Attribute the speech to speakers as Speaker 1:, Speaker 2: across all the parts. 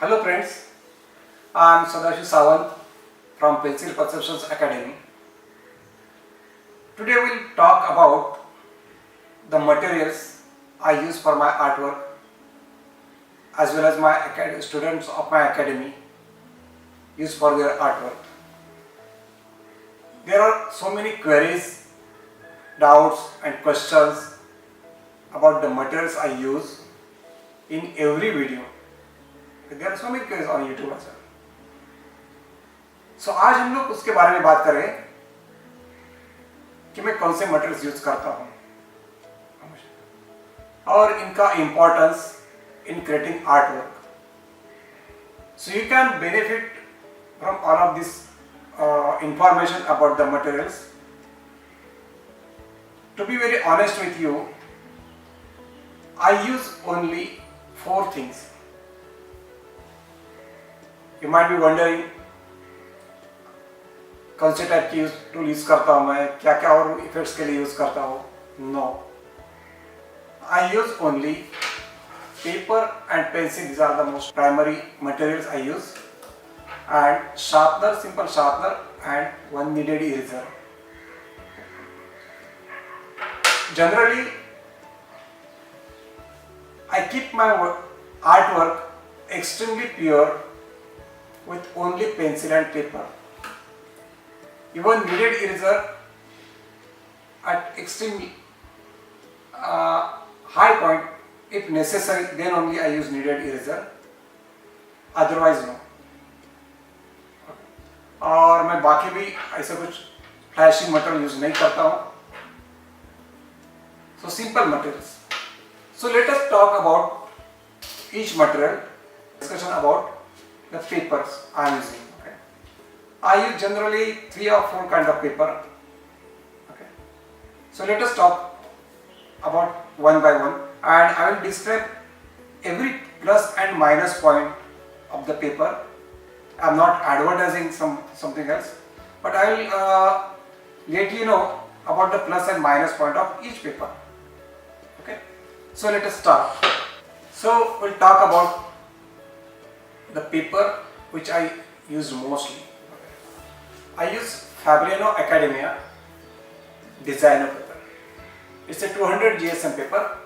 Speaker 1: Hello friends, I am Sadashiv Sawant from Pencil Perceptions Academy. Today we will talk about the materials I use for my artwork as well as my students of my academy use for their artwork. There are so many queries, doubts and questions about the materials I use in every video. There are so many queries on YouTube as well. So आज हम लोग उसके बारे में बात करें कि मैं कौन से मटेरियल्स यूज करता हूँ और इनका importance in creating artwork. So you can benefit from all of this information about the materials. To be very honest with you, I use only 4 things. You might be wondering कौन से type की tool use करता हूँ मैं, क्या क्या और effects के लिए यूज करता हूँ. No, I use only paper and pencil. these are the most primary materials I use, and sharpener, simple sharpener and one kneaded eraser. Generally I keep my artwork extremely pure with only pencil and paper. Even kneaded eraser at extremely high point, if necessary, then only I use kneaded eraser. Otherwise no. और मैं बाकी भी ऐसे कुछ flashing material use नहीं करता हूँ. So simple materials. So let us talk about each material. Discussion about the papers I am using. Okay. I use generally 3 or 4 kind of paper. Okay. So let us talk about one by one, and I will describe every plus and minus point of the paper. I am not advertising something else, but I will let you know about the plus and minus point of each paper. Okay. So let us start. So we'll talk about the paper which I use mostly. I use Fabriano Accademia disegno paper. It's a 200 GSM paper.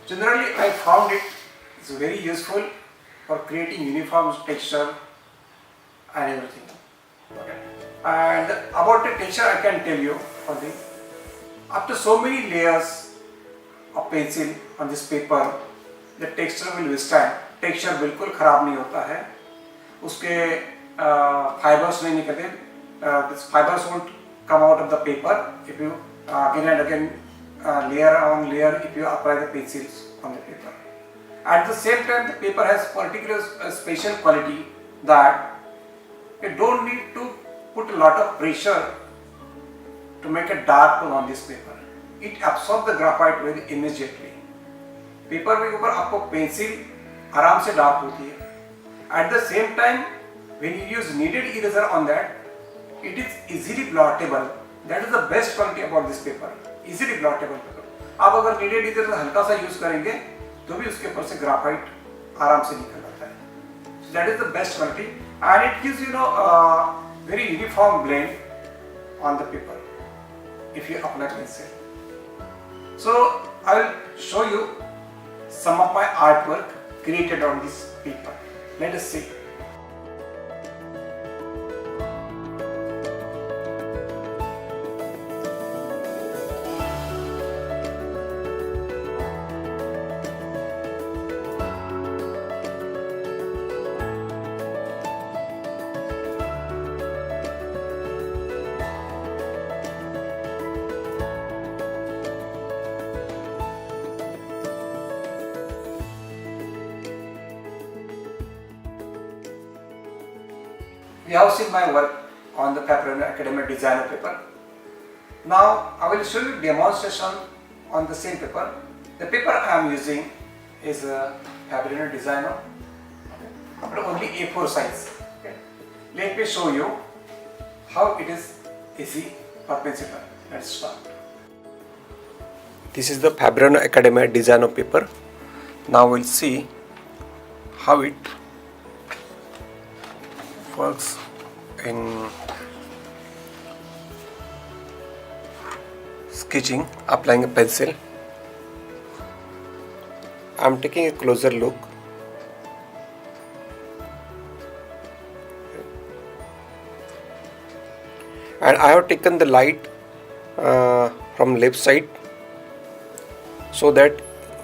Speaker 1: Generally I found it is very useful for creating uniform texture and everything. Okay. And about the texture I can tell you one thing. After so many layers of pencil on this paper, the texture will withstand. Texture बिल्कुल ख़राब नहीं होता है, उसके fibres नहीं निकलते. This fibres won't come out of the paper if you again and again layer on layer if you apply the pencils on the paper. At the same time, the paper has particular special quality that you don't need to put a lot of pressure to make a dark tone on this paper. It absorbs the graphite very immediately. Paper के ऊपर आपको pencil आराम से dark होती है. At the same time, when you use kneaded eraser on that, it is easily blottable. That is the best quality about this paper. Easily blottable paper. आप अगर kneaded eraser हल्का सा यूज करेंगे तो भी उसके ऊपर से ग्राफाइट आराम से निकल जाता है. So that is the best quality, and it gives very uniform blend on the paper if you apply pencil. So I will show you some of my artwork created on this paper. Let us see. We have seen my work on the Fabriano Accademia disegno paper. Now I will show you demonstration on the same paper. The paper I am using is a Fabriano disegno, but only A4 size. Okay. Let me show you how it is easy for pencil. Let's start. This is the Fabriano Accademia disegno paper. Now we'll see how it works in sketching, applying a pencil. I am taking a closer look. And I have taken the light from left side so that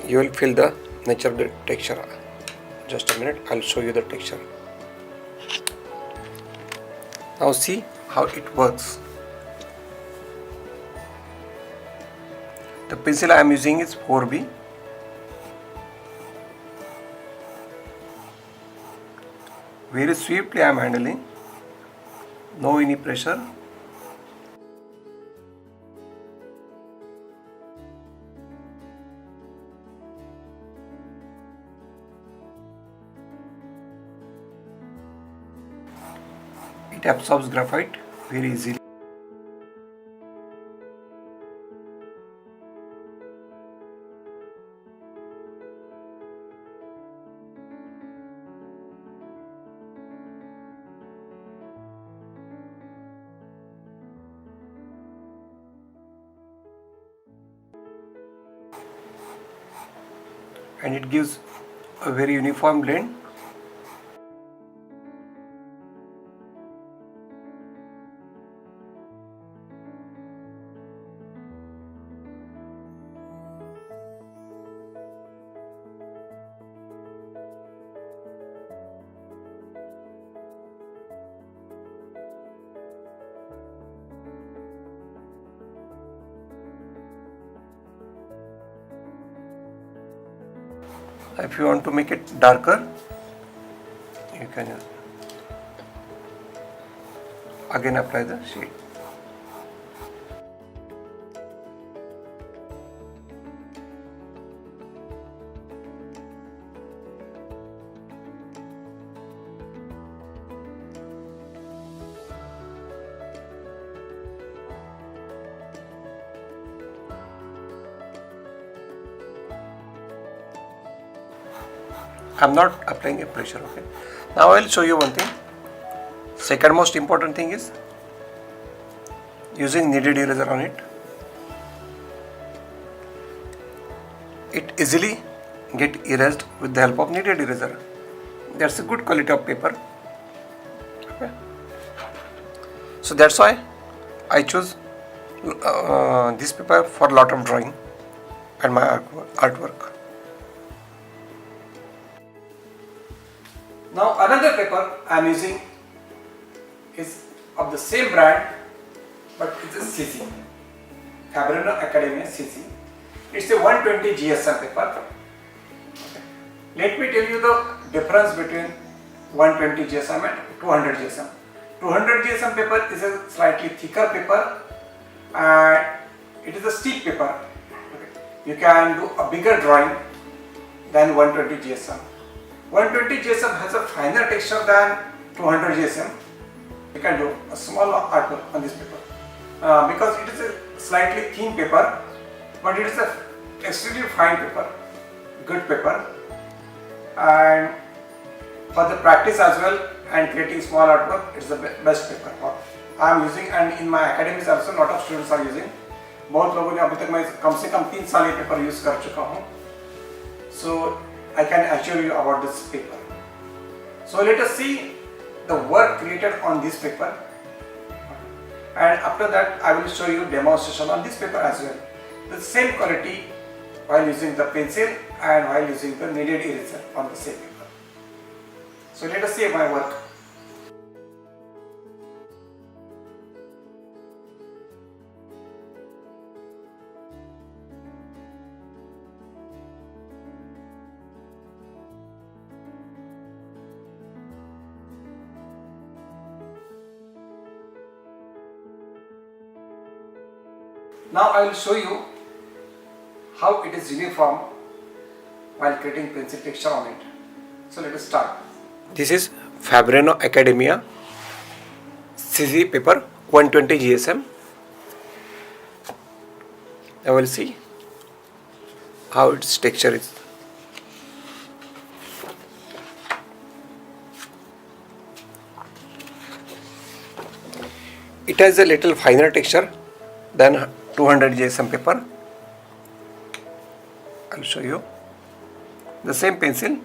Speaker 1: you will feel the nature of the texture. Just a minute, I will show you the texture. Now see how it works. The pencil I am using is 4B. Very swiftly I am handling, no any pressure. It absorbs graphite very easily. And it gives a very uniform blend. If you want to make it darker, you can again apply the shade. I am not applying a pressure. Okay. Now I will show you one thing. Second most important thing is using kneaded eraser on it. It easily get erased with the help of kneaded eraser. That's a good quality of paper. Okay. So that's why I choose this paper for a lot of drawing and my artwork. Now another paper I am using is of the same brand, but it's a CC, Fabriano Accademia CC. It's a 120 GSM paper. Okay. Let me tell you the difference between 120 GSM and 200 GSM. 200 GSM paper is a slightly thicker paper and it is a steep paper. Okay. You can do a bigger drawing than 120 GSM. 120 GSM has a finer texture than 200 GSM. You can do a small artwork on this paper because it is a slightly thin paper, but it is a extremely fine paper, good paper, and for the practice as well and creating small artwork, it's the best paper. I am using, and in my academies also lot of students are using. बहुत लोगों ने अभी तक मैं कम से कम 3 साल ये paper use कर चुका हूँ. So I can assure you about this paper. So let us see the work created on this paper, and after that I will show you demonstration on this paper as well. The same quality while using the pencil and while using the kneaded eraser on the same paper. So let us see my work. Now I will show you how it is uniform while creating pencil texture on it. So let us start. This is Fabriano Accademia CZ paper 120 GSM. I will see how its texture is. it has a little finer texture than 200 GSM paper. I'll show you the same pencil.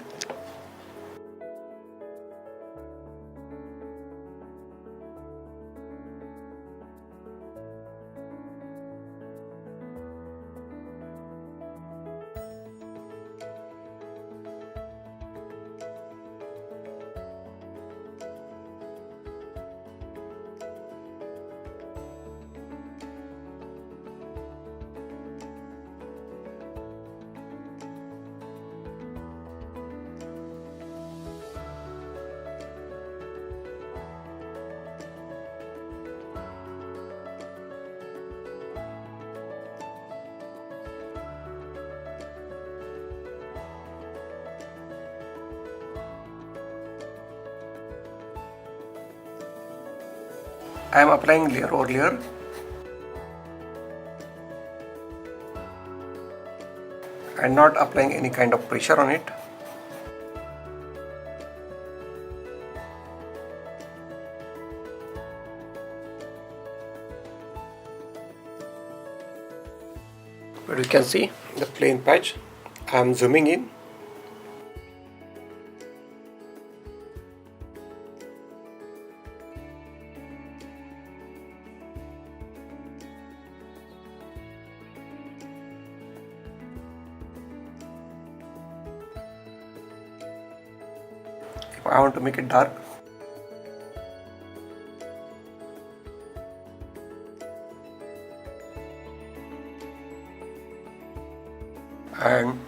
Speaker 1: I am applying layer over layer. And not applying any kind of pressure on it. But you can see the plain patch. I am zooming in. I want to make it dark. And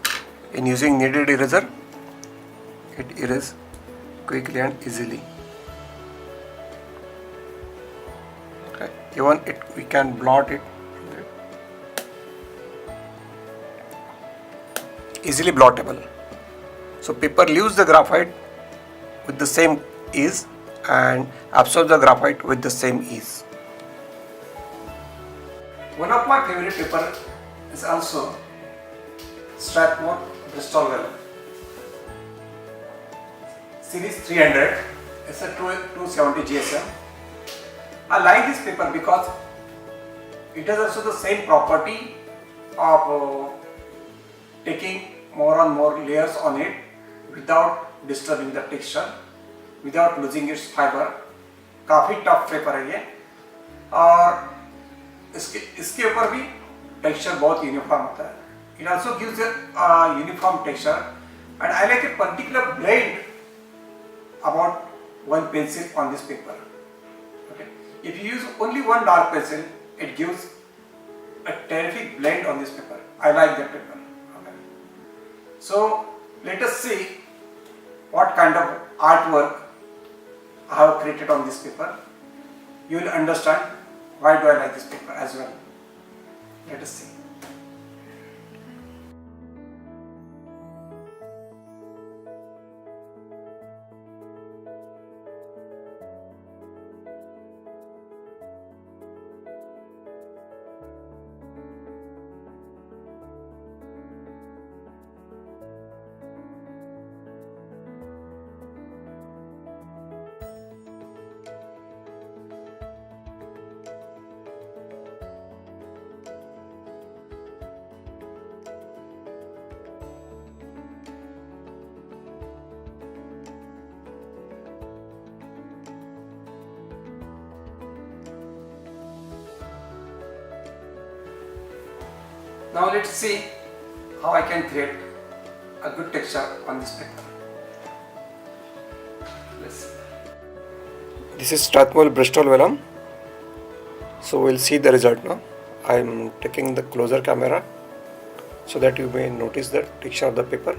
Speaker 1: in using kneaded eraser, it erases quickly and easily. Okay. Even we can blot it. Easily blottable. So paper leaves the graphite with the same ease and absorb the graphite with the same ease. One of my favorite paper is also Strathmore Bristol vellum. Series 300. It's a 270 GSM. I like this paper because it has also the same property of taking more and more layers on it without disturbing the texture, without losing its fiber. काफ़ी tough paper है ये और इसके ऊपर भी texture बहुत uniform होता है. It also gives a uniform texture and I like a particular blend about one pencil on this paper. Okay. If you use only one dark pencil, it gives a terrific blend on this paper. I like that paper. Okay. So let us see what kind of artwork I have created on this paper. You will understand why do I like this paper as well. Let us see. Now let's see how I can create a good texture on this paper. Let's see. This is Strathmore Bristol vellum. So we'll see the result now. I am taking the closer camera so that you may notice the texture of the paper.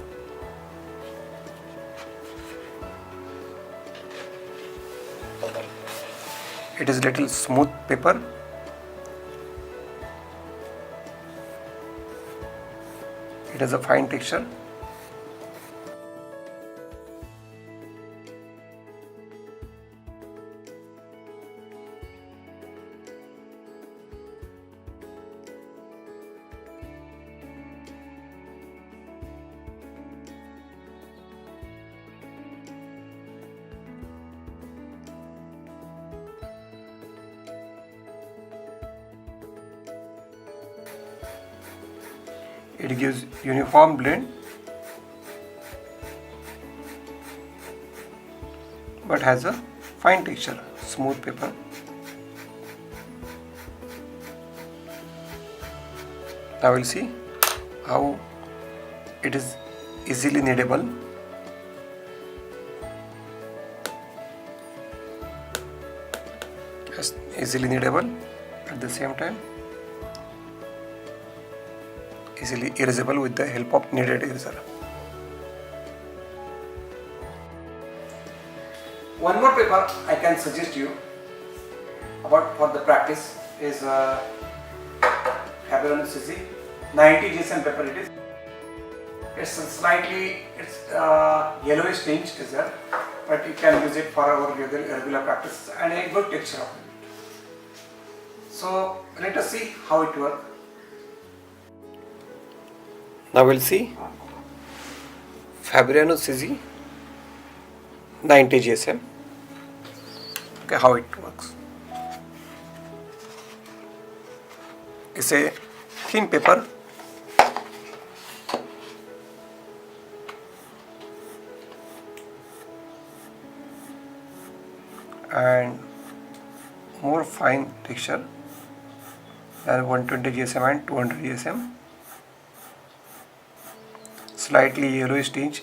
Speaker 1: It is little smooth paper. It has a fine texture. It gives uniform blend but has a fine texture, smooth paper. Now we'll see how it is easily kneadable. Yes, easily kneadable, at the same time easily erasable with the help of kneaded eraser. One more paper I can suggest you about for the practice is Fabriano Accademia 90 GSM paper. It is. It's slightly yellowish tinge is there, but you can use it for our regular practice and a good texture of it. So let us see how it works. Now we'll see Fabriano Accademia 90 GSM. Okay, how it works. It's a thin paper and more fine texture than 120 GSM and 200 GSM. Slightly yellowish tinge.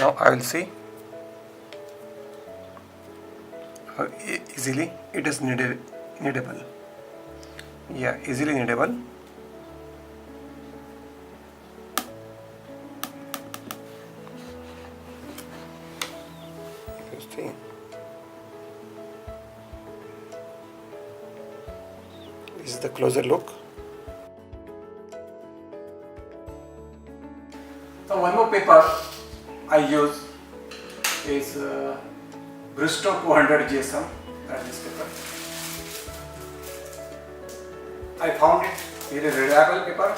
Speaker 1: Now I will see how easily it is kneadable. Yeah, easily kneadable. This is the closer look. So one more paper I use is Brustro 200 GSM. That is paper. I found it very reliable paper.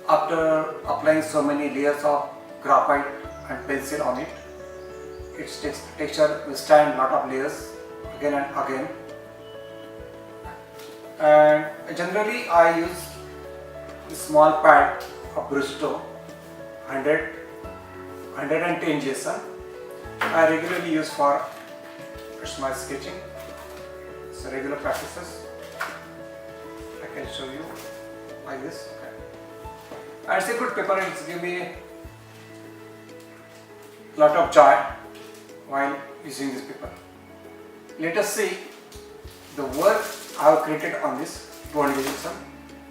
Speaker 1: After applying so many layers of graphite and pencil on it, its texture will stand lot of layers again and again. And generally I use a small pad of Brustro 110 GSM. I regularly use for my sketching. So regular practices. I can show you like this. Okay. And it's a good paper. It's give me a lot of joy while using this paper. Let us see the work I have created on this 200 GSM.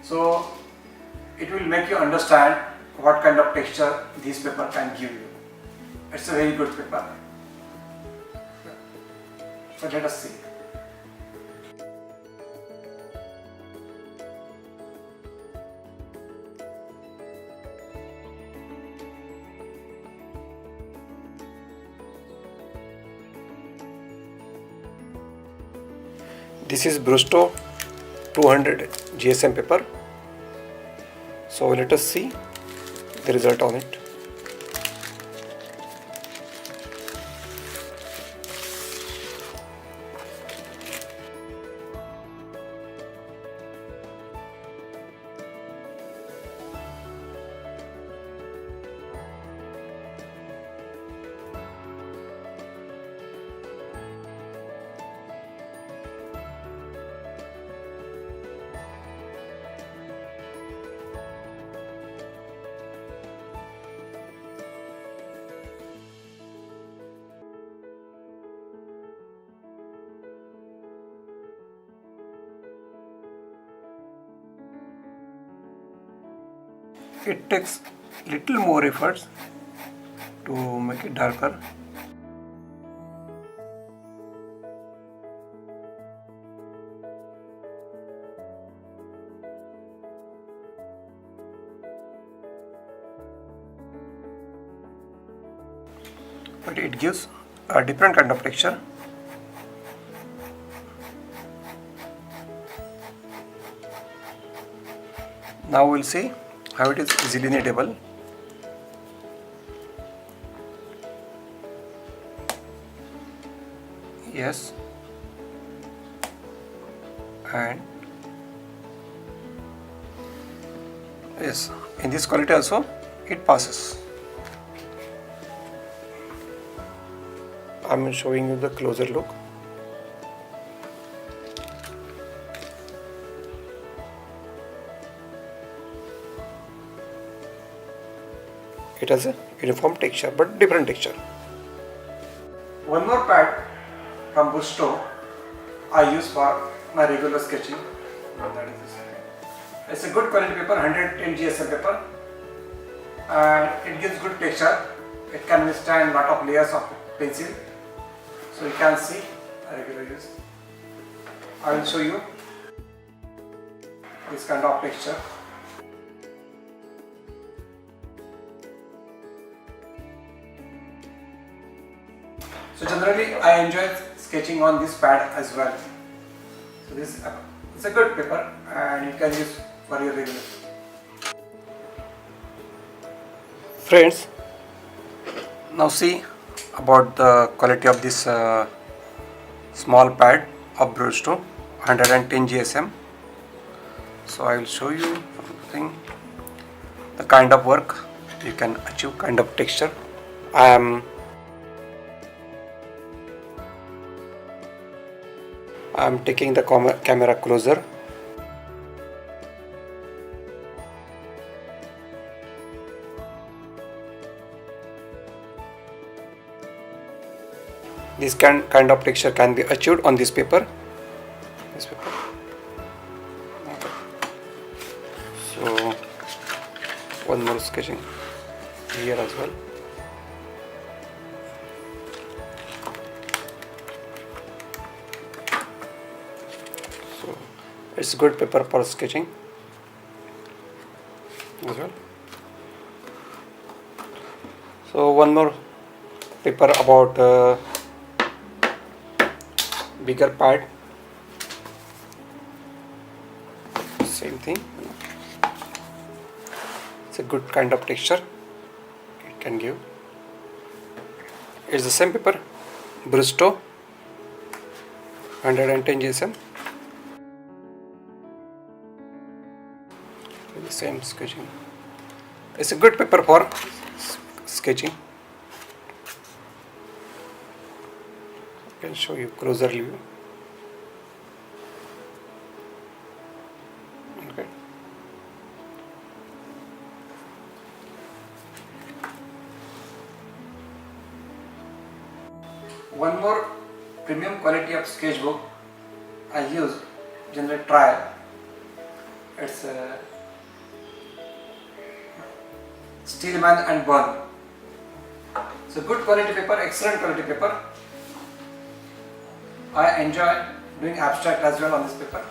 Speaker 1: So it will make you understand what kind of texture this paper can give you. It's a very good paper. So let us see. This is Brustro 200 GSM paper. So let us see the result on it. It takes little more efforts to make it darker. But it gives a different kind of texture. Now we'll see how it is easily kneadable. Yes, and yes, in this quality also it passes. I'm showing you the closer look. It has a uniform texture but different texture. One more pad from Brustro I use for my regular sketching. That is this. It's a good quality paper, 110 GSM paper, and it gives good texture. It can withstand lot of layers of pencil. So you can see a regular use. I will show you this kind of texture. So generally I enjoy sketching on this pad as well. So this it's a good paper and you can use for your regular. Friends, now see about the quality of this small pad of Brustro, 110 GSM. So I will show you the kind of work you can achieve, kind of texture. I am taking the camera closer. This kind of texture can be achieved on this paper. Okay. So one more sketching here as well. So it's good paper for sketching as well. So one more paper about bigger pad, same thing. It's a good kind of texture it can give. It's the same paper, Brustro, 110 GSM. The same sketching. It's a good paper for sketching. I can show you closer view. Okay. One more premium quality of sketchbook I use generally trial. It's Steelman and Burn. So good quality paper, excellent quality paper. I enjoy doing abstract as well on this paper.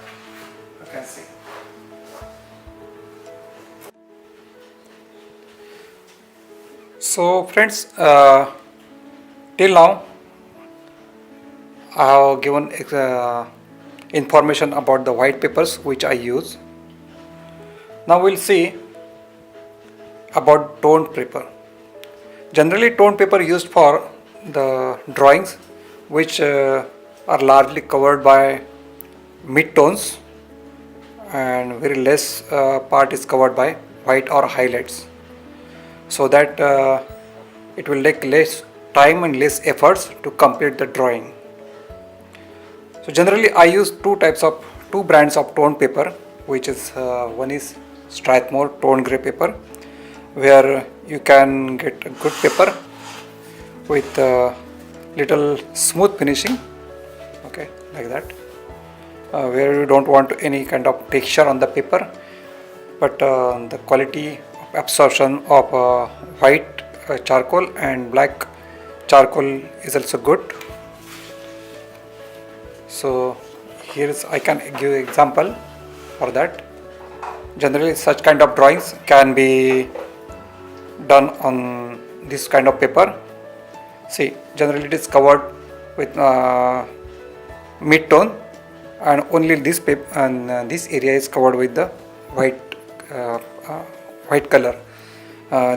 Speaker 1: You can see. So friends, till now I have given information about the white papers which I use. Now we'll see about toned paper. Generally toned paper used for the drawings which are largely covered by mid-tones and very less part is covered by white or highlights, so that it will take less time and less efforts to complete the drawing. So generally I use two brands of toned paper, which is one is Strathmore toned grey paper, where you can get a good paper with little smooth finishing. Okay, like that, where you don't want any kind of texture on the paper, but the quality of absorption of white charcoal and black charcoal is also good. So here is, I can give example for that. Generally such kind of drawings can be done on this kind of paper. See, generally it is covered with mid-tone, and only this paper and this area is covered with the white white color.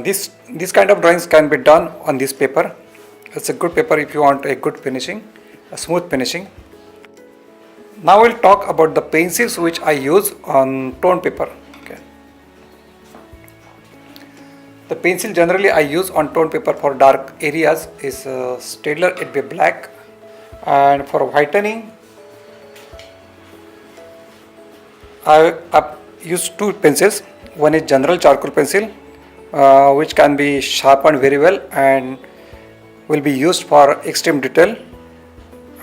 Speaker 1: This kind of drawings can be done on this paper. It's a good paper if you want a good finishing, a smooth finishing. Now we'll talk about the pencils which I use on tone paper. Okay. The pencil generally I use on tone paper for dark areas is Staedtler EE black, and for whitening I use two pencils. One is general charcoal pencil, which can be sharpened very well and will be used for extreme detail,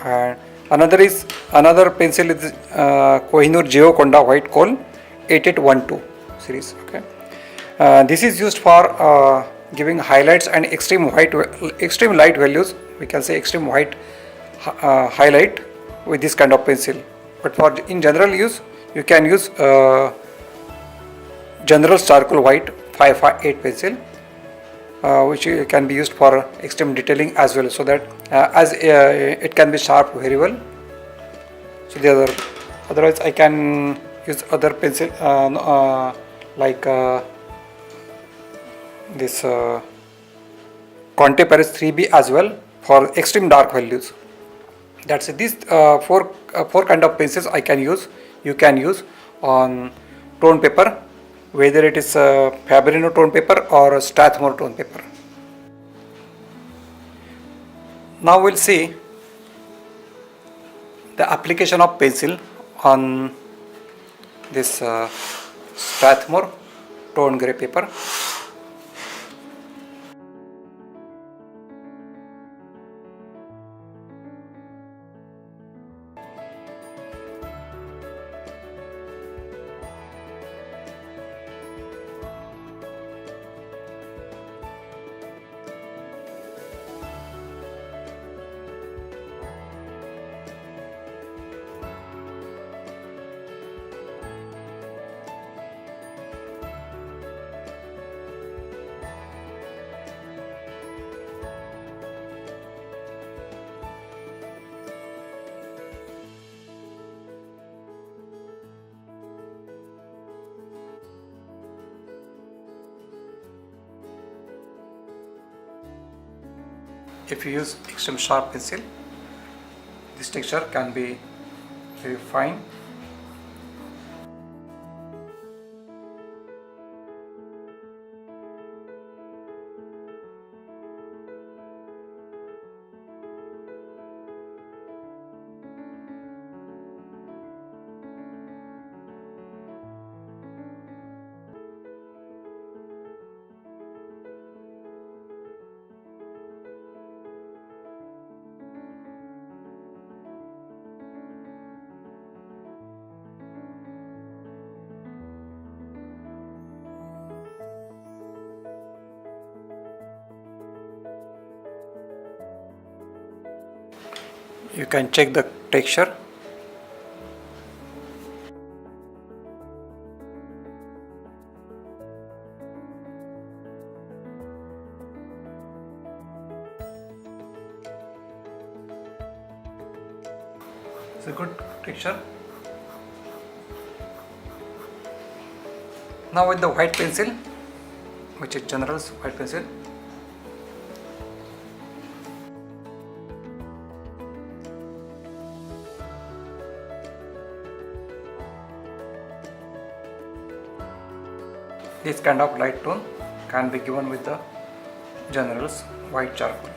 Speaker 1: and another pencil is Kohinoor Gioconda white coal 8812 series. Okay, this is used for giving highlights and extreme light values. We can say extreme white highlight with this kind of pencil. But for in general use, you can use general charcoal white 558 pencil, which can be used for extreme detailing as well, so that it can be sharp very well. So otherwise I can use other pencil like this Conte A Paris 3B as well for extreme dark values. That's it. These four kind of pencils I can use. You can use on tone paper, whether it is Fabriano tone paper or Strathmore tone paper. Now we'll see the application of pencil on this Strathmore tone grey paper. If you use extreme sharp pencil, this texture can be very fine. You can check the texture. It's a good texture. Now with the white pencil, which is General's white pencil, this kind of light tone can be given with the General's white charcoal.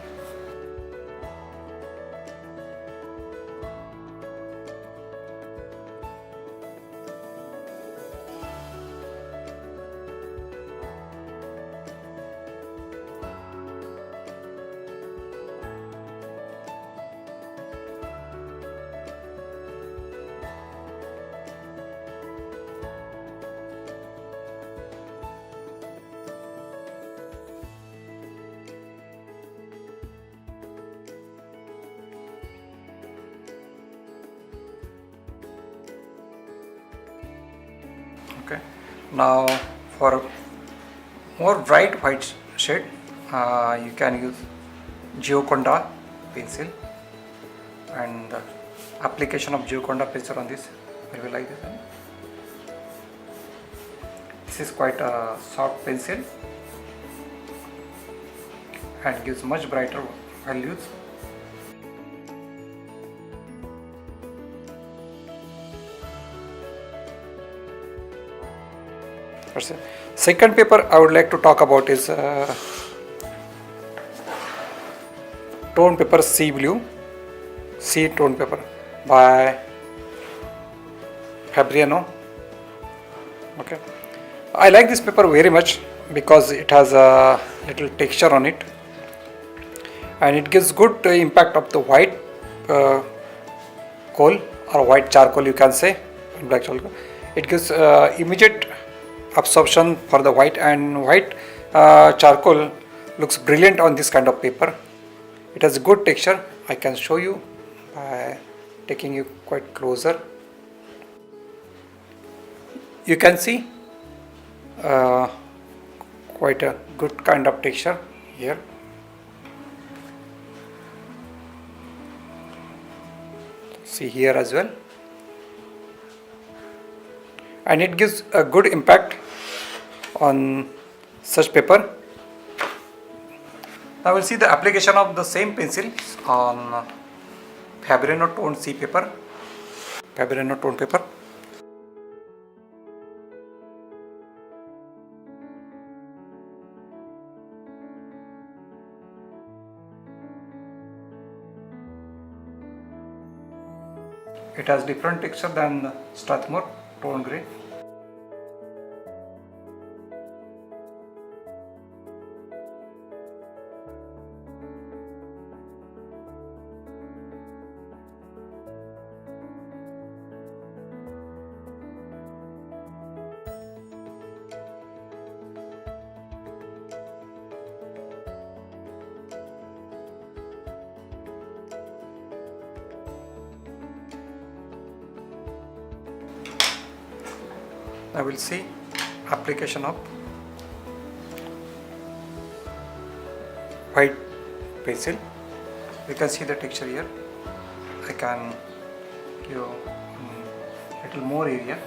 Speaker 1: Okay. Now for more bright white shade, you can use Gioconda pencil, and the application of Gioconda pencil on this will be like this. This is quite a soft pencil and gives much brighter values. Second paper I would like to talk about is tone paper sea blue, sea tone paper by Fabriano. Okay, I like this paper very much because it has a little texture on it and it gives good impact of the white coal or white charcoal, you can say, black charcoal. It gives immediate absorption for the white, and white charcoal looks brilliant on this kind of paper. It has good texture. I can show you by taking you quite closer. You can see quite a good kind of texture here. See here as well, and it gives a good impact on such paper. Now we'll see the application of the same pencil on Fabriano toned sea paper. Fabriano toned paper. It has different texture than Strathmore tone grey. I will see application of white pencil. You can see the texture here. I can give little more area.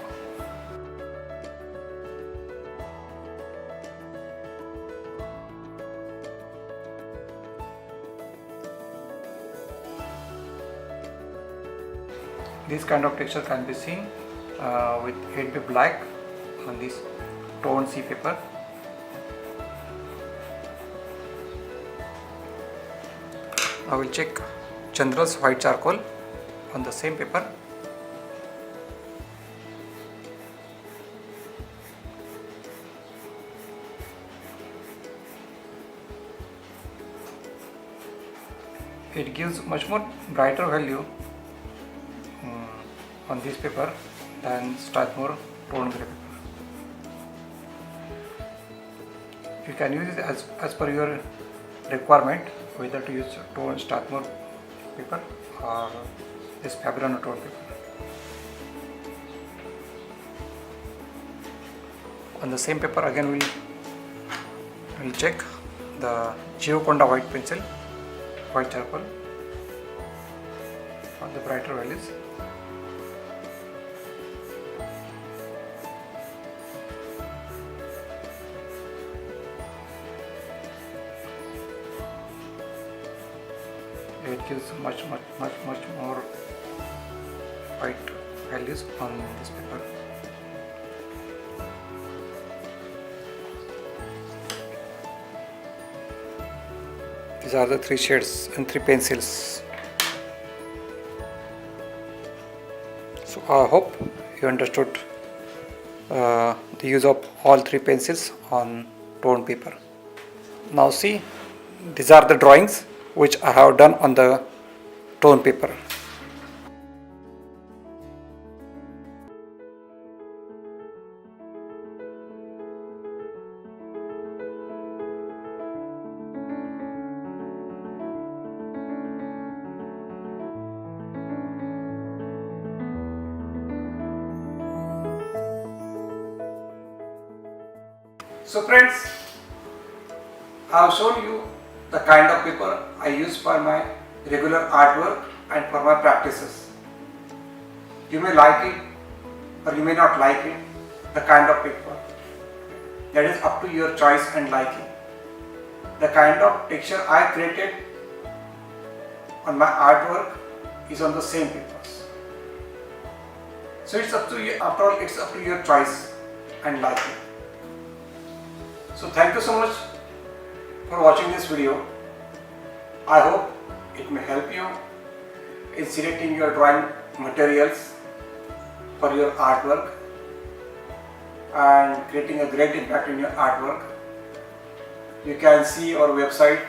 Speaker 1: This kind of texture can be seen with 8B black on this toned sea paper. I will check Chandra's white charcoal on the same paper. It gives much more brighter value on this paper than Strathmore toned grey paper. You can use it as per your requirement, whether to use Strathmore paper or this Fabriano toned paper. On the same paper again we'll check the Gioconda white pencil, white charcoal for the brighter values. It gives much more white values on this paper. These are the 3 shades and 3 pencils. So I hope you understood the use of all 3 pencils on toned paper. Now see, these are the drawings which I have done on the toned paper. So friends, I have shown you the kind of paper I use for my regular artwork and for my practices. You may like it or you may not like it, the kind of paper, that is up to your choice and liking. The kind of texture I created on my artwork is on the same papers. So it's up to you, after all it's up to your choice and liking. So thank you so much for watching this video. I hope it may help you in selecting your drawing materials for your artwork and creating a great impact in your artwork. You can see our website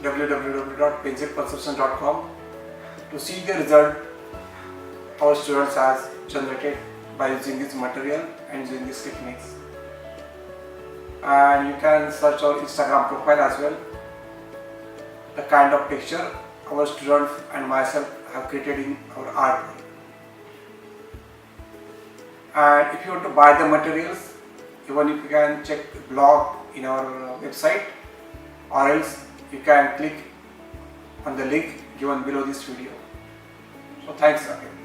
Speaker 1: www.pencilperception.com to see the result our students has generated by using this material and using these techniques. And you can search our Instagram profile as well, the kind of texture our students and myself have created in our artwork. And if you want to buy the materials, even if you can check the blog in our website, or else you can click on the link given below this video. So thanks again.